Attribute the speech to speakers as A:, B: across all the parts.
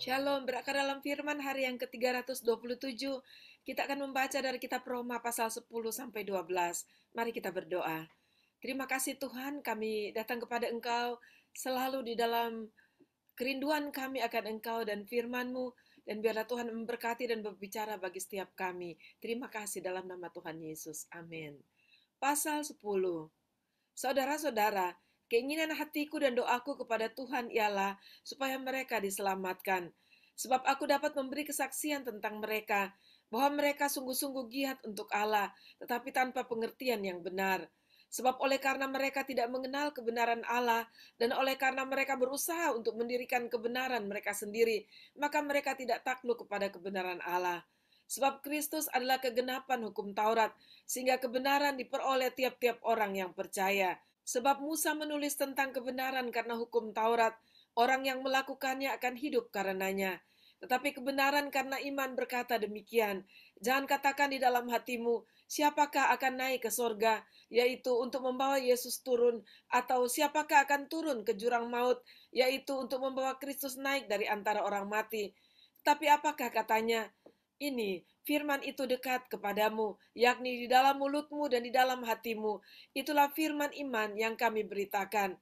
A: Shalom, berakar dalam firman hari yang ke-327. Kita akan membaca dari kitab Roma pasal 10 sampai 12. Mari kita berdoa. Terima kasih Tuhan, kami datang kepada Engkau selalu di dalam kerinduan kami akan Engkau dan firman-Mu, dan biarlah Tuhan memberkati dan berbicara bagi setiap kami. Terima kasih dalam nama Tuhan Yesus. Amin. Pasal 10. Saudara-saudara, keinginan hatiku dan doaku kepada Tuhan ialah supaya mereka diselamatkan. Sebab aku dapat memberi kesaksian tentang mereka, bahwa mereka sungguh-sungguh giat untuk Allah, tetapi tanpa pengertian yang benar. Sebab oleh karena mereka tidak mengenal kebenaran Allah, dan oleh karena mereka berusaha untuk mendirikan kebenaran mereka sendiri, maka mereka tidak takluk kepada kebenaran Allah. Sebab Kristus adalah kegenapan hukum Taurat, sehingga kebenaran diperoleh tiap-tiap orang yang percaya. Sebab Musa menulis tentang kebenaran karena hukum Taurat, orang yang melakukannya akan hidup karenanya. Tetapi kebenaran karena iman berkata demikian, jangan katakan di dalam hatimu, siapakah akan naik ke sorga, yaitu untuk membawa Yesus turun, atau siapakah akan turun ke jurang maut, yaitu untuk membawa Kristus naik dari antara orang mati. Tapi apakah katanya? Ini, firman itu dekat kepadamu, yakni di dalam mulutmu dan di dalam hatimu. Itulah firman iman yang kami beritakan.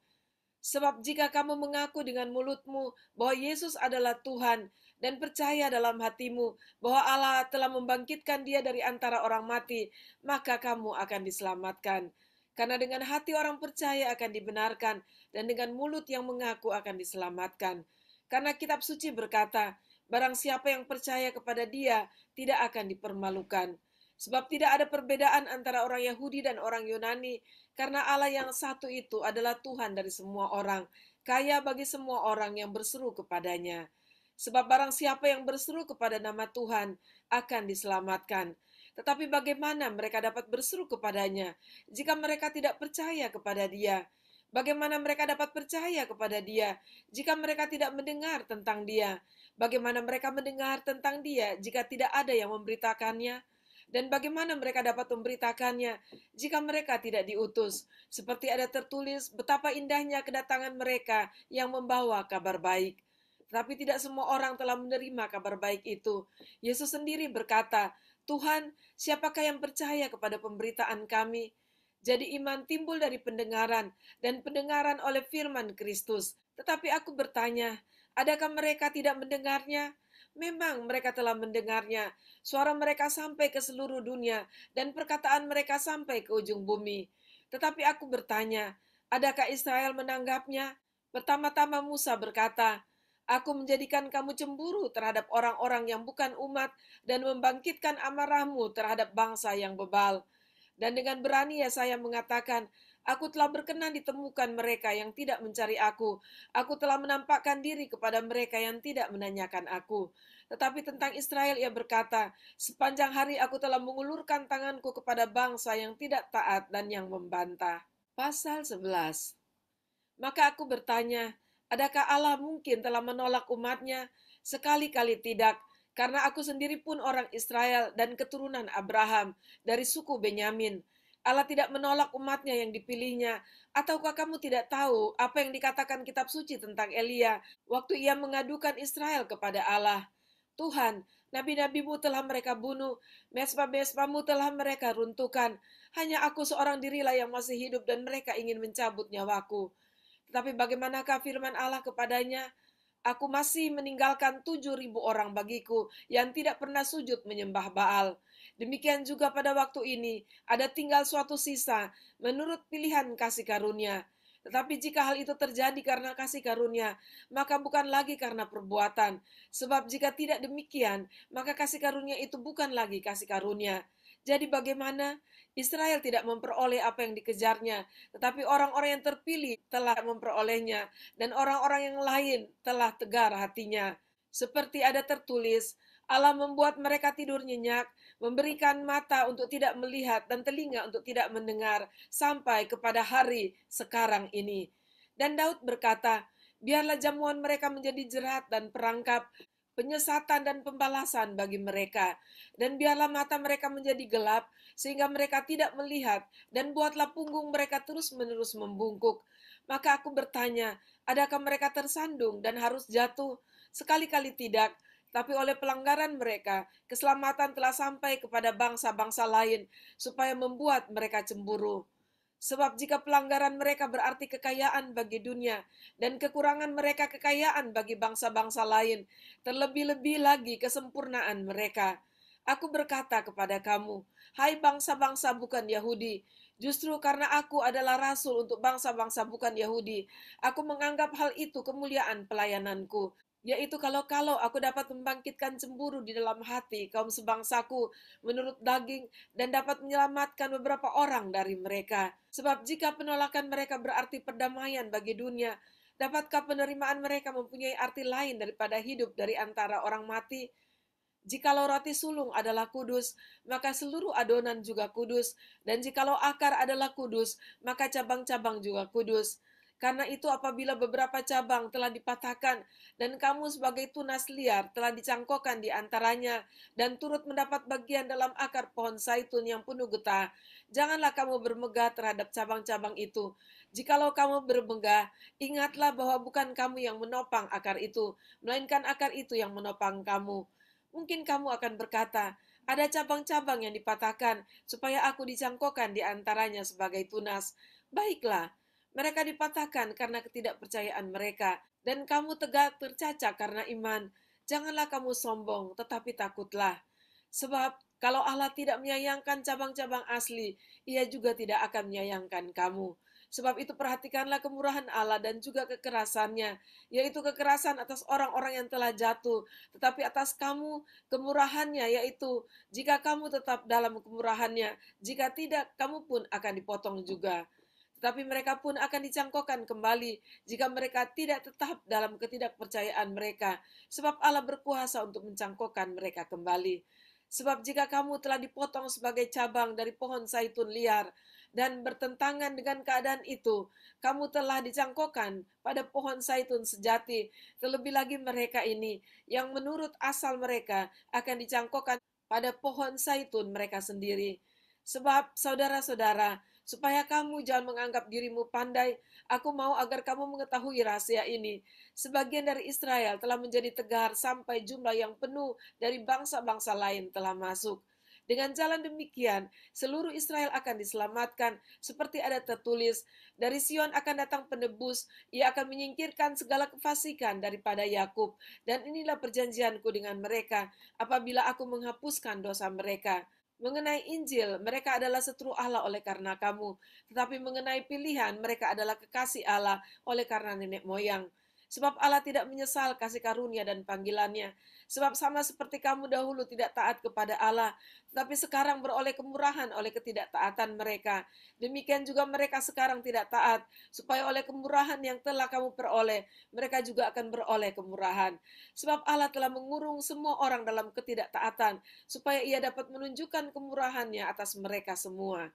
A: Sebab jika kamu mengaku dengan mulutmu bahwa Yesus adalah Tuhan dan percaya dalam hatimu bahwa Allah telah membangkitkan dia dari antara orang mati, maka kamu akan diselamatkan. Karena dengan hati orang percaya akan dibenarkan dan dengan mulut yang mengaku akan diselamatkan. Karena kitab suci berkata, barang siapa yang percaya kepada dia tidak akan dipermalukan. Sebab tidak ada perbedaan antara orang Yahudi dan orang Yunani, karena Allah yang satu itu adalah Tuhan dari semua orang, kaya bagi semua orang yang berseru kepadanya. Sebab barang siapa yang berseru kepada nama Tuhan akan diselamatkan. Tetapi bagaimana mereka dapat berseru kepadanya jika mereka tidak percaya kepada dia? Bagaimana mereka dapat percaya kepada dia jika mereka tidak mendengar tentang dia? Bagaimana mereka mendengar tentang dia jika tidak ada yang memberitakannya? Dan bagaimana mereka dapat memberitakannya jika mereka tidak diutus? Seperti ada tertulis betapa indahnya kedatangan mereka yang membawa kabar baik. Tetapi tidak semua orang telah menerima kabar baik itu. Yesus sendiri berkata, Tuhan, siapakah yang percaya kepada pemberitaan kami? Jadi iman timbul dari pendengaran, dan pendengaran oleh firman Kristus. Tetapi aku bertanya, adakah mereka tidak mendengarnya? Memang mereka telah mendengarnya. Suara mereka sampai ke seluruh dunia, dan perkataan mereka sampai ke ujung bumi. Tetapi aku bertanya, adakah Israel menanggapnya? Pertama-tama Musa berkata, Aku menjadikan kamu cemburu terhadap orang-orang yang bukan umat dan membangkitkan amarahmu terhadap bangsa yang bebal. Dan dengan berani saya mengatakan, aku telah berkenan ditemukan mereka yang tidak mencari aku. Aku telah menampakkan diri kepada mereka yang tidak menanyakan aku. Tetapi tentang Israel ia berkata, sepanjang hari aku telah mengulurkan tanganku kepada bangsa yang tidak taat dan yang membantah. Pasal 11. Maka aku bertanya, adakah Allah mungkin telah menolak umatnya? Sekali-kali tidak, karena aku sendiri pun orang Israel dan keturunan Abraham dari suku Benyamin. Allah tidak menolak umatnya yang dipilihnya. Ataukah kamu tidak tahu apa yang dikatakan kitab suci tentang Elia waktu ia mengadukan Israel kepada Allah? Tuhan, nabi-nabimu telah mereka bunuh, mesbah-mesbahmu telah mereka runtuhkan. Hanya aku seorang dirilah yang masih hidup dan mereka ingin mencabut nyawaku. Tetapi bagaimanakah firman Allah kepadanya? Aku masih meninggalkan 7.000 orang bagiku yang tidak pernah sujud menyembah Baal. Demikian juga pada waktu ini, ada tinggal suatu sisa menurut pilihan kasih karunia. Tetapi jika hal itu terjadi karena kasih karunia, maka bukan lagi karena perbuatan. Sebab jika tidak demikian, maka kasih karunia itu bukan lagi kasih karunia. Jadi bagaimana? Israel tidak memperoleh apa yang dikejarnya, tetapi orang-orang yang terpilih telah memperolehnya, dan orang-orang yang lain telah tegar hatinya. Seperti ada tertulis, Allah membuat mereka tidur nyenyak, memberikan mata untuk tidak melihat dan telinga untuk tidak mendengar, sampai kepada hari sekarang ini. Dan Daud berkata, biarlah jamuan mereka menjadi jerat dan perangkap, penyesatan dan pembalasan bagi mereka. Dan biarlah mata mereka menjadi gelap, sehingga mereka tidak melihat, dan buatlah punggung mereka terus-menerus membungkuk. Maka aku bertanya, adakah mereka tersandung dan harus jatuh? Sekali-kali tidak, tapi oleh pelanggaran mereka, keselamatan telah sampai kepada bangsa-bangsa lain, supaya membuat mereka cemburu. Sebab jika pelanggaran mereka berarti kekayaan bagi dunia, dan kekurangan mereka kekayaan bagi bangsa-bangsa lain, terlebih-lebih lagi kesempurnaan mereka. Aku berkata kepada kamu, hai bangsa-bangsa bukan Yahudi, justru karena aku adalah rasul untuk bangsa-bangsa bukan Yahudi, aku menganggap hal itu kemuliaan pelayananku, yaitu kalau-kalau aku dapat membangkitkan cemburu di dalam hati kaum sebangsaku menurut daging dan dapat menyelamatkan beberapa orang dari mereka. Sebab jika penolakan mereka berarti perdamaian bagi dunia, dapatkah penerimaan mereka mempunyai arti lain daripada hidup dari antara orang mati? Jikalau roti sulung adalah kudus, maka seluruh adonan juga kudus. Dan jikalau akar adalah kudus, maka cabang-cabang juga kudus. Karena itu apabila beberapa cabang telah dipatahkan, dan kamu sebagai tunas liar telah dicangkokkan di antaranya, dan turut mendapat bagian dalam akar pohon zaitun yang penuh getah, janganlah kamu bermegah terhadap cabang-cabang itu. Jikalau kamu bermegah, ingatlah bahwa bukan kamu yang menopang akar itu, melainkan akar itu yang menopang kamu. Mungkin kamu akan berkata, ada cabang-cabang yang dipatahkan, supaya aku dicangkokkan di antaranya sebagai tunas. Baiklah, mereka dipatahkan karena ketidakpercayaan mereka, dan kamu tegak tercacat karena iman. Janganlah kamu sombong, tetapi takutlah. Sebab kalau Allah tidak menyayangkan cabang-cabang asli, Ia juga tidak akan menyayangkan kamu. Sebab itu perhatikanlah kemurahan Allah dan juga kekerasannya, yaitu kekerasan atas orang-orang yang telah jatuh, tetapi atas kamu kemurahannya, yaitu jika kamu tetap dalam kemurahannya, jika tidak kamu pun akan dipotong juga. Tetapi mereka pun akan dicangkokkan kembali jika mereka tidak tetap dalam ketidakpercayaan mereka, sebab Allah berkuasa untuk mencangkokkan mereka kembali. Sebab jika kamu telah dipotong sebagai cabang dari pohon zaitun liar dan bertentangan dengan keadaan itu, kamu telah dicangkokkan pada pohon zaitun sejati. Terlebih lagi mereka ini, yang menurut asal mereka akan dicangkokkan pada pohon zaitun mereka sendiri. Sebab saudara-saudara, supaya kamu jangan menganggap dirimu pandai, aku mau agar kamu mengetahui rahasia ini. Sebagian dari Israel telah menjadi tegar sampai jumlah yang penuh dari bangsa-bangsa lain telah masuk. Dengan jalan demikian, seluruh Israel akan diselamatkan, seperti ada tertulis, dari Sion akan datang penebus, ia akan menyingkirkan segala kefasikan daripada Yakub, dan inilah perjanjianku dengan mereka, apabila aku menghapuskan dosa mereka. Mengenai Injil, mereka adalah setru Allah oleh karena kamu, tetapi mengenai pilihan, mereka adalah kekasih Allah oleh karena nenek moyang. Sebab Allah tidak menyesal kasih karunia dan panggilannya. Sebab sama seperti kamu dahulu tidak taat kepada Allah, tetapi sekarang beroleh kemurahan oleh ketidaktaatan mereka. Demikian juga mereka sekarang tidak taat, supaya oleh kemurahan yang telah kamu peroleh, mereka juga akan beroleh kemurahan. Sebab Allah telah mengurung semua orang dalam ketidaktaatan, supaya ia dapat menunjukkan kemurahannya atas mereka semua.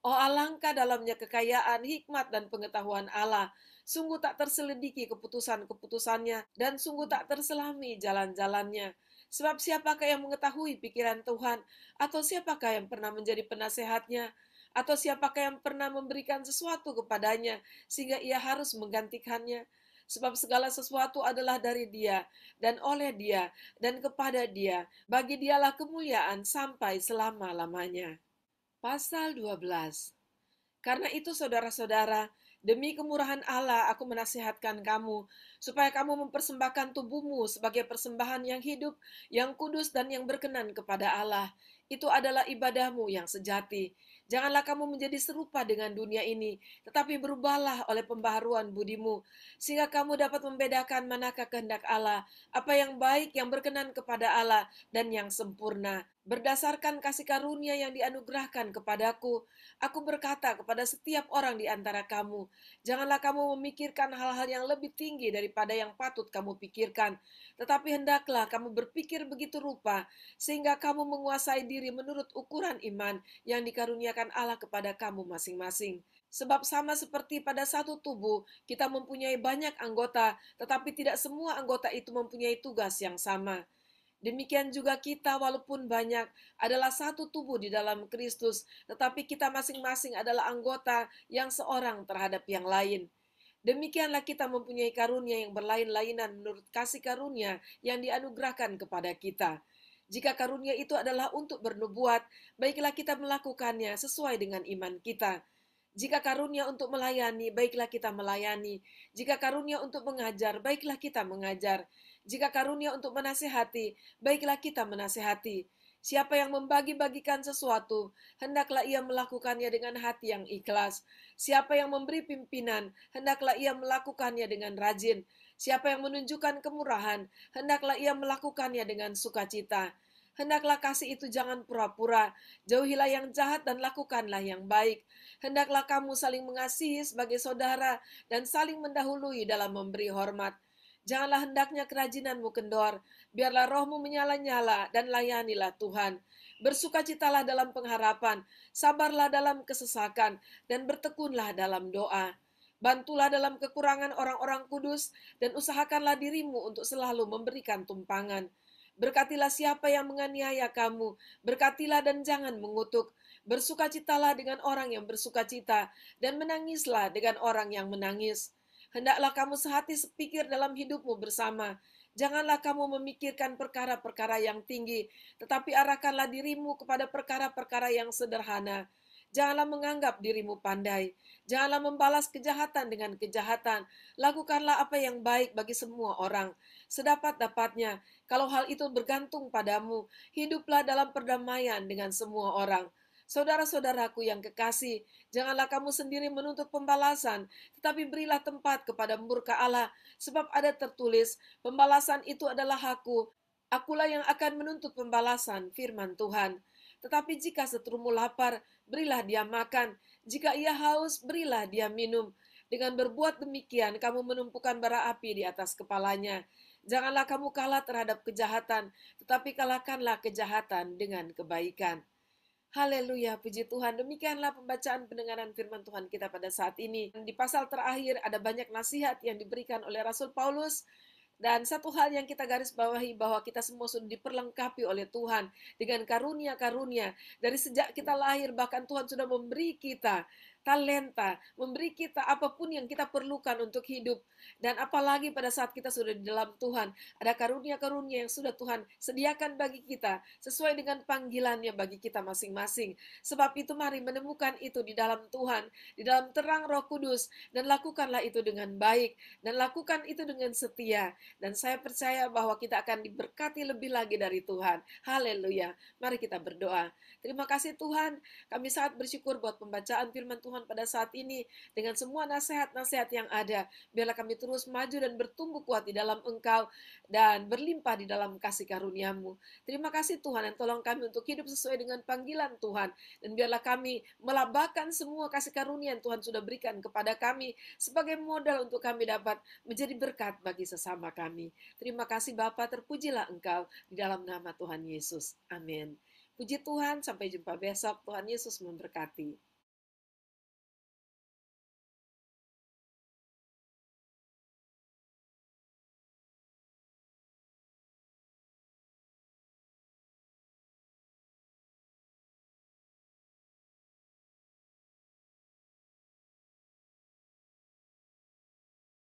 A: Oh alangkah dalamnya kekayaan, hikmat, dan pengetahuan Allah. Sungguh tak terselidiki keputusan-keputusannya, dan sungguh tak terselami jalan-jalannya. Sebab siapakah yang mengetahui pikiran Tuhan? Atau siapakah yang pernah menjadi penasehatnya? Atau siapakah yang pernah memberikan sesuatu kepadanya, sehingga ia harus menggantikannya? Sebab segala sesuatu adalah dari Dia, dan oleh Dia, dan kepada Dia. Bagi Dialah kemuliaan sampai selama-lamanya. Pasal 12. Karena itu saudara-saudara, demi kemurahan Allah aku menasihatkan kamu, supaya kamu mempersembahkan tubuhmu sebagai persembahan yang hidup, yang kudus dan yang berkenan kepada Allah. Itu adalah ibadahmu yang sejati. Janganlah kamu menjadi serupa dengan dunia ini, tetapi berubahlah oleh pembaharuan budimu, sehingga kamu dapat membedakan manakah kehendak Allah, apa yang baik, yang berkenan kepada Allah, dan yang sempurna. Berdasarkan kasih karunia yang dianugerahkan kepadaku, aku berkata kepada setiap orang di antara kamu, janganlah kamu memikirkan hal-hal yang lebih tinggi daripada yang patut kamu pikirkan, tetapi hendaklah kamu berpikir begitu rupa, sehingga kamu menguasai diri menurut ukuran iman yang dikaruniakan Allah kepada kamu masing-masing. Sebab sama seperti pada satu tubuh, kita mempunyai banyak anggota, tetapi tidak semua anggota itu mempunyai tugas yang sama. Demikian juga kita walaupun banyak adalah satu tubuh di dalam Kristus, tetapi kita masing-masing adalah anggota yang seorang terhadap yang lain. Demikianlah kita mempunyai karunia yang berlain-lainan menurut kasih karunia yang dianugerahkan kepada kita. Jika karunia itu adalah untuk bernubuat, baiklah kita melakukannya sesuai dengan iman kita. Jika karunia untuk melayani, baiklah kita melayani. Jika karunia untuk mengajar, baiklah kita mengajar. Jika karunia untuk menasihati, baiklah kita menasihati. Siapa yang membagi-bagikan sesuatu, hendaklah ia melakukannya dengan hati yang ikhlas. Siapa yang memberi pimpinan, hendaklah ia melakukannya dengan rajin. Siapa yang menunjukkan kemurahan, hendaklah ia melakukannya dengan sukacita. Hendaklah kasih itu jangan pura-pura, jauhilah yang jahat dan lakukanlah yang baik. Hendaklah kamu saling mengasihi sebagai saudara dan saling mendahului dalam memberi hormat. Janganlah hendaknya kerajinanmu kendor, biarlah rohmu menyala-nyala dan layanilah Tuhan. Bersukacitalah dalam pengharapan, sabarlah dalam kesesakan, dan bertekunlah dalam doa. Bantulah dalam kekurangan orang-orang kudus, dan usahakanlah dirimu untuk selalu memberikan tumpangan. Berkatilah siapa yang menganiaya kamu, berkatilah dan jangan mengutuk. Bersukacitalah dengan orang yang bersukacita, dan menangislah dengan orang yang menangis. Hendaklah kamu sehati sepikir dalam hidupmu bersama. Janganlah kamu memikirkan perkara-perkara yang tinggi, tetapi arahkanlah dirimu kepada perkara-perkara yang sederhana. Janganlah menganggap dirimu pandai. Janganlah membalas kejahatan dengan kejahatan. Lakukanlah apa yang baik bagi semua orang. Sedapat-dapatnya, kalau hal itu bergantung padamu, hiduplah dalam perdamaian dengan semua orang. Saudara-saudaraku yang kekasih, janganlah kamu sendiri menuntut pembalasan, tetapi berilah tempat kepada murka Allah, sebab ada tertulis, pembalasan itu adalah Aku. Akulah yang akan menuntut pembalasan, firman Tuhan. Tetapi jika seterumu lapar, berilah dia makan. Jika ia haus, berilah dia minum. Dengan berbuat demikian, kamu menumpukan bara api di atas kepalanya. Janganlah kamu kalah terhadap kejahatan, tetapi kalahkanlah kejahatan dengan kebaikan. Haleluya, puji Tuhan. Demikianlah pembacaan pendengaran firman Tuhan kita pada saat ini. Di pasal terakhir ada banyak nasihat yang diberikan oleh Rasul Paulus. Dan satu hal yang kita garis bawahi bahwa kita semua sudah diperlengkapi oleh Tuhan dengan karunia-karunia. Dari sejak kita lahir bahkan Tuhan sudah memberi kita talenta, memberi kita apapun yang kita perlukan untuk hidup. Dan apalagi pada saat kita sudah di dalam Tuhan, ada karunia-karunia yang sudah Tuhan sediakan bagi kita, sesuai dengan panggilannya bagi kita masing-masing. Sebab itu mari menemukan itu di dalam Tuhan, di dalam terang Roh Kudus, dan lakukanlah itu dengan baik, dan lakukan itu dengan setia. Dan saya percaya bahwa kita akan diberkati lebih lagi dari Tuhan. Haleluya. Mari kita berdoa. Terima kasih Tuhan, kami sangat bersyukur buat pembacaan firman Tuhan pada saat ini. Dengan semua nasihat-nasihat yang ada, biarlah kami terus maju dan bertumbuh kuat di dalam Engkau, dan berlimpah di dalam kasih karunia-Mu. Terima kasih Tuhan, yang tolong kami untuk hidup sesuai dengan panggilan Tuhan. Dan biarlah kami melabahkan semua kasih karunia yang Tuhan sudah berikan kepada kami, sebagai modal untuk kami dapat menjadi berkat bagi sesama kami. Terima kasih Bapa, terpujilah Engkau di dalam nama Tuhan Yesus. Amin. Puji Tuhan, sampai jumpa besok. Tuhan Yesus memberkati.